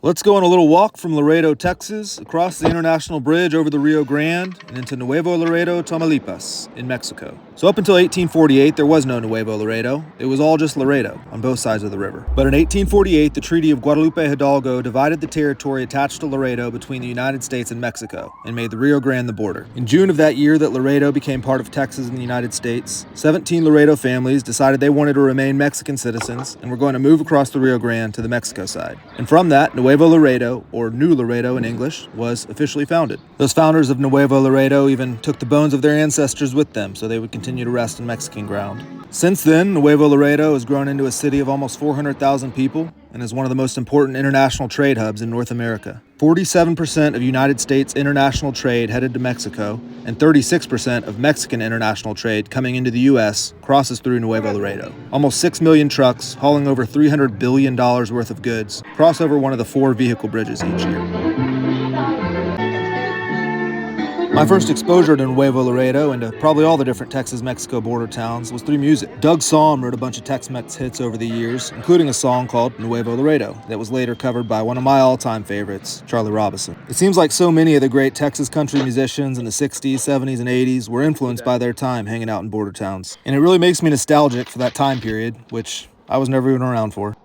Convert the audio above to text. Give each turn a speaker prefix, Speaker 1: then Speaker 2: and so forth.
Speaker 1: Let's go on a little walk from Laredo, Texas, across the international bridge over the Rio Grande and into Nuevo Laredo, Tamaulipas, in Mexico. So up until 1848, there was no Nuevo Laredo. It was all just Laredo on both sides of the river. But in 1848, the Treaty of Guadalupe Hidalgo divided the territory attached to Laredo between the United States and Mexico and made the Rio Grande the border. In June of that year that Laredo became part of Texas and the United States, 17 Laredo families decided they wanted to remain Mexican citizens and were going to move across the Rio Grande to the Mexico side. And from that, Nuevo Laredo, or New Laredo in English, was officially founded. Those founders of Nuevo Laredo even took the bones of their ancestors with them so they would continue to rest in Mexican ground. Since then, Nuevo Laredo has grown into a city of almost 400,000 people and is one of the most important international trade hubs in North America. 47% of United States international trade headed to Mexico, and 36% of Mexican international trade coming into the U.S. crosses through Nuevo Laredo. Almost 6 million trucks, hauling over $300 billion worth of goods, cross over one of the 4 vehicle bridges each year. My first exposure to Nuevo Laredo and to probably all the different Texas-Mexico border towns was through music. Doug Sahm wrote a bunch of Tex-Mex hits over the years, including a song called Nuevo Laredo that was later covered by one of my all-time favorites, Charlie Robison. It seems like so many of the great Texas country musicians in the 60s, 70s, and 80s were influenced by their time hanging out in border towns. And it really makes me nostalgic for that time period, which I was never even around for.